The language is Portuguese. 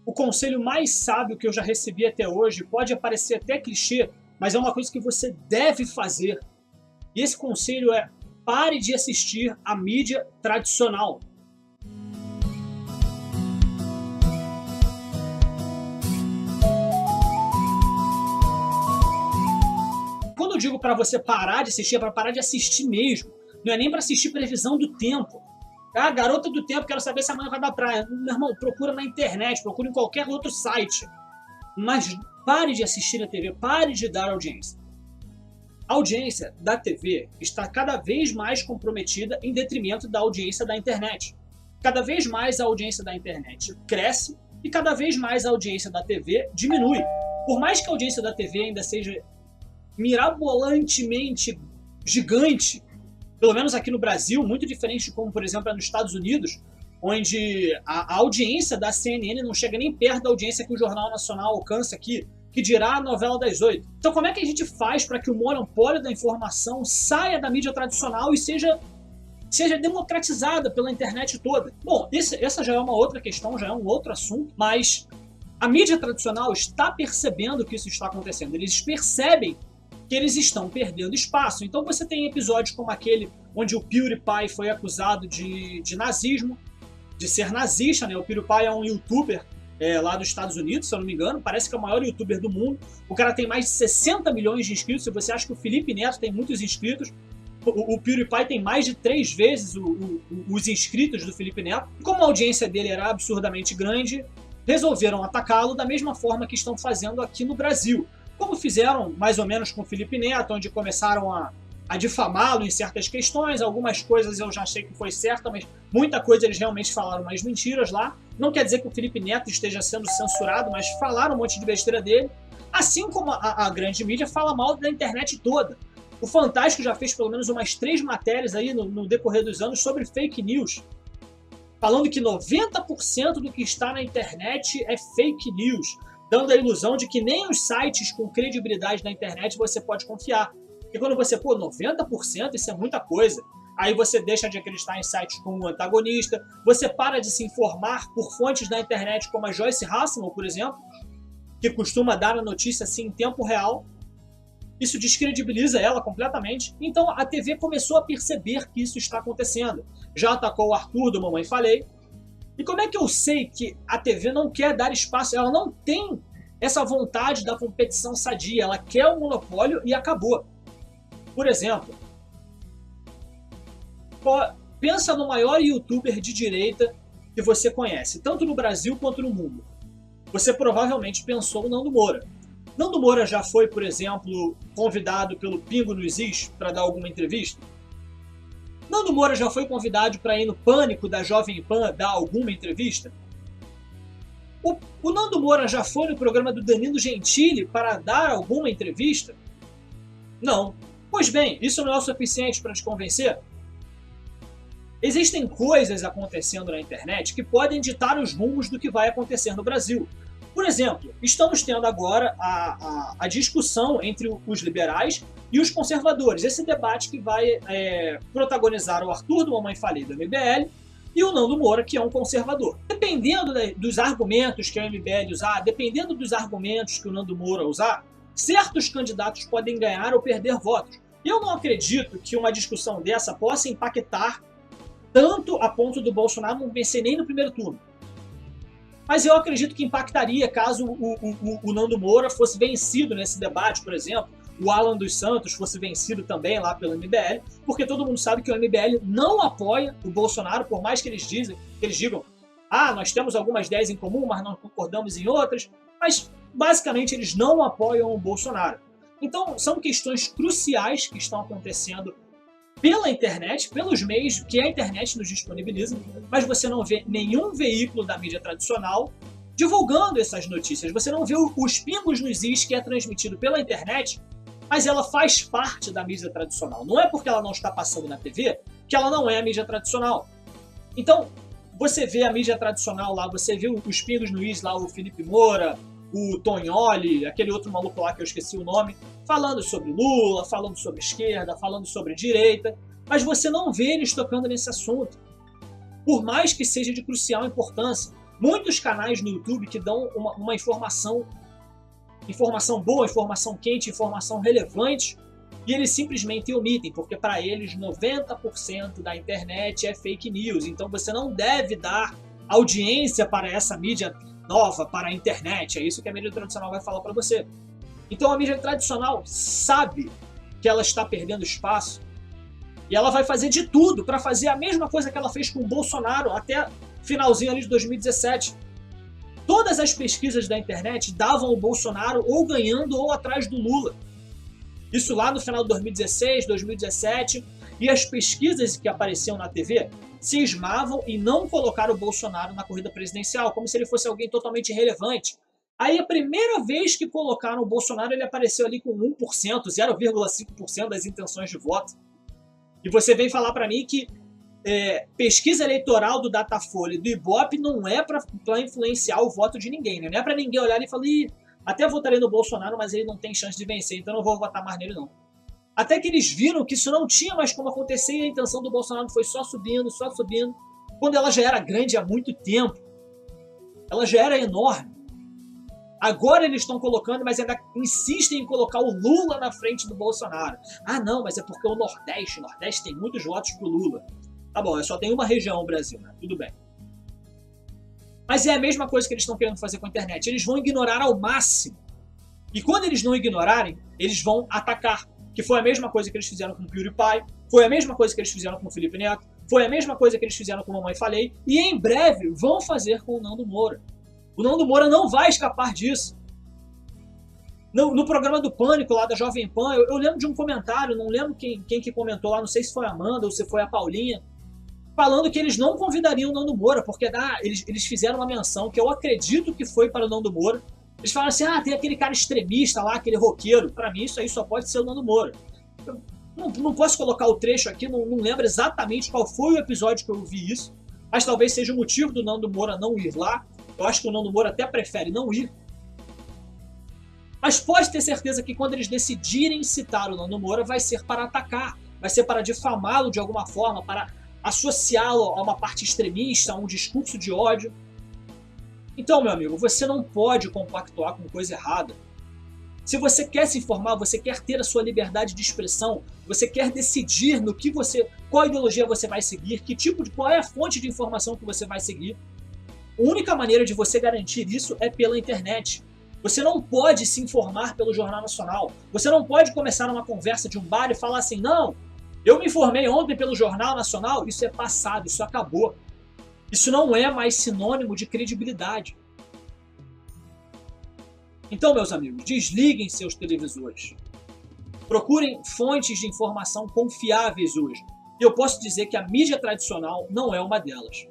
o conselho mais sábio que eu já recebi até hoje, pode parecer até clichê, mas é uma coisa que você deve fazer. E esse conselho é: pare de assistir a mídia tradicional. Quando eu digo para você parar de assistir, é para parar de assistir mesmo. Não é nem para assistir previsão do tempo. Ah, garota do tempo, quero saber se amanhã vai dar praia. Meu irmão, procura na internet, procura em qualquer outro site. Mas pare de assistir a TV, pare de dar audiência. A audiência da TV está cada vez mais comprometida em detrimento da audiência da internet. Cada vez mais a audiência da internet cresce e cada vez mais a audiência da TV diminui. Por mais que a audiência da TV ainda seja mirabolantemente gigante, pelo menos aqui no Brasil, muito diferente de como, por exemplo, é nos Estados Unidos, onde a audiência da CNN não chega nem perto da audiência que o Jornal Nacional alcança aqui, que dirá a novela das 8. Então como é que a gente faz para que o monopólio da informação saia da mídia tradicional e seja democratizada pela internet toda? Bom, essa já é uma outra questão, já é um outro assunto, mas a mídia tradicional está percebendo que isso está acontecendo. Eles percebem que eles estão perdendo espaço. Então você tem episódios como aquele onde o PewDiePie foi acusado de nazismo, de ser nazista, né? O PewDiePie é um youtuber lá dos Estados Unidos, se eu não me engano, parece que é o maior youtuber do mundo. O cara tem mais de 60 milhões de inscritos. Se você acha que o Felipe Neto tem muitos inscritos, o PewDiePie tem mais de 3 vezes os inscritos do Felipe Neto. Como a audiência dele era absurdamente grande, resolveram atacá-lo da mesma forma que estão fazendo aqui no Brasil. Como fizeram mais ou menos com o Felipe Neto, onde começaram a difamá-lo em certas questões. Algumas coisas eu já achei que foi certa, mas muita coisa eles realmente falaram mais mentiras lá. Não quer dizer que o Felipe Neto esteja sendo censurado, mas falaram um monte de besteira dele. Assim como a grande mídia fala mal da internet toda. O Fantástico já fez pelo menos umas 3 matérias aí no decorrer dos anos sobre fake news, falando que 90% do que está na internet é fake news, dando a ilusão de que nem os sites com credibilidade na internet você pode confiar. E quando você, 90%, isso é muita coisa. Aí você deixa de acreditar em sites como o Antagonista, você para de se informar por fontes da internet como a Joyce Hasselman, por exemplo, que costuma dar a notícia assim em tempo real. Isso descredibiliza ela completamente. Então a TV começou a perceber que isso está acontecendo. Já atacou o Arthur do Mamãe Falei. E como é que eu sei que a TV não quer dar espaço? Ela não tem essa vontade da competição sadia. Ela quer o monopólio e acabou. Por exemplo, pensa no maior youtuber de direita que você conhece, tanto no Brasil quanto no mundo. Você provavelmente pensou no Nando Moura. Nando Moura já foi, por exemplo, convidado pelo Pingo nos Is para dar alguma entrevista? Nando Moura já foi convidado para ir no Pânico da Jovem Pan dar alguma entrevista? O Nando Moura já foi no programa do Danilo Gentili para dar alguma entrevista? Não. Pois bem, isso não é o suficiente para te convencer? Existem coisas acontecendo na internet que podem ditar os rumos do que vai acontecer no Brasil. Por exemplo, estamos tendo agora a discussão entre os liberais e os conservadores. Esse debate que vai protagonizar o Arthur do Mamãe Falei do MBL e o Nando Moura, que é um conservador. Dependendo dos argumentos que a MBL usar, dependendo dos argumentos que o Nando Moura usar, certos candidatos podem ganhar ou perder votos. Eu não acredito que uma discussão dessa possa impactar tanto a ponto do Bolsonaro não vencer nem no primeiro turno. Mas eu acredito que impactaria caso o Nando Moura fosse vencido nesse debate, por exemplo, o Alan dos Santos fosse vencido também lá pelo MBL, porque todo mundo sabe que o MBL não apoia o Bolsonaro, por mais que eles digam, nós temos algumas ideias em comum, mas não concordamos em outras, mas basicamente eles não apoiam o Bolsonaro. Então são questões cruciais que estão acontecendo pela internet, pelos meios que a internet nos disponibiliza, mas você não vê nenhum veículo da mídia tradicional divulgando essas notícias. Você não vê os Pingos nos Is, que é transmitido pela internet, mas ela faz parte da mídia tradicional. Não é porque ela não está passando na TV que ela não é a mídia tradicional. Então, você vê a mídia tradicional lá, você vê os Pingos nos Is lá, o Felipe Moura, o Tonholi, aquele outro maluco lá que eu esqueci o nome, falando sobre Lula, falando sobre esquerda, falando sobre direita, mas você não vê eles tocando nesse assunto. Por mais que seja de crucial importância, muitos canais no YouTube que dão uma informação boa, informação quente, informação relevante, e eles simplesmente omitem, porque para eles 90% da internet é fake news. Então você não deve dar audiência para essa mídia nova, para a internet. É isso que a mídia tradicional vai falar para você. Então a mídia tradicional sabe que ela está perdendo espaço e ela vai fazer de tudo para fazer a mesma coisa que ela fez com o Bolsonaro até finalzinho ali de 2017. Todas as pesquisas da internet davam o Bolsonaro ou ganhando ou atrás do Lula. Isso lá no final de 2016, 2017, e as pesquisas que apareciam na TV cismavam e não colocaram o Bolsonaro na corrida presidencial, como se ele fosse alguém totalmente irrelevante. Aí a primeira vez que colocaram o Bolsonaro, ele apareceu ali com 1%, 0,5% das intenções de voto. E você vem falar para mim que pesquisa eleitoral do Datafolha e do Ibope não é para influenciar o voto de ninguém, né? Não é para ninguém olhar e falar, até votarei no Bolsonaro, mas ele não tem chance de vencer, então não vou votar mais nele não. Até que eles viram que isso não tinha mais como acontecer e a intenção do Bolsonaro foi só subindo, quando ela já era grande há muito tempo. Ela já era enorme. Agora eles estão colocando, mas ainda insistem em colocar o Lula na frente do Bolsonaro. Ah não, mas é porque o Nordeste tem muitos votos pro Lula. Tá bom, só tem uma região no Brasil, né? Tudo bem. Mas é a mesma coisa que eles estão querendo fazer com a internet. Eles vão ignorar ao máximo. E quando eles não ignorarem, eles vão atacar. Que foi a mesma coisa que eles fizeram com o PewDiePie, foi a mesma coisa que eles fizeram com o Felipe Neto, foi a mesma coisa que eles fizeram com a Mamãe Falei, e em breve vão fazer com o Nando Moura. O Nando Moura não vai escapar disso. No programa do Pânico, lá da Jovem Pan, eu lembro de um comentário, não lembro quem que comentou lá, não sei se foi a Amanda ou se foi a Paulinha, falando que eles não convidariam o Nando Moura, porque eles fizeram uma menção que eu acredito que foi para o Nando Moura. Eles falaram assim, tem aquele cara extremista lá, aquele roqueiro. Para mim isso aí só pode ser o Nando Moura. Eu não posso colocar o trecho aqui, não lembro exatamente qual foi o episódio que eu vi isso, mas talvez seja o motivo do Nando Moura não ir lá. Eu acho que o Nando Moura até prefere não ir. Mas pode ter certeza que quando eles decidirem citar o Nando Moura, vai ser para atacar, vai ser para difamá-lo de alguma forma, para associá-lo a uma parte extremista, a um discurso de ódio. Então, meu amigo, você não pode compactuar com coisa errada. Se você quer se informar, você quer ter a sua liberdade de expressão, você quer decidir qual ideologia você vai seguir, qual é a fonte de informação que você vai seguir, a única maneira de você garantir isso é pela internet. Você não pode se informar pelo Jornal Nacional. Você não pode começar uma conversa de um bar e falar assim, não, eu me informei ontem pelo Jornal Nacional, isso é passado, isso acabou. Isso não é mais sinônimo de credibilidade. Então, meus amigos, desliguem seus televisores. Procurem fontes de informação confiáveis hoje. E eu posso dizer que a mídia tradicional não é uma delas.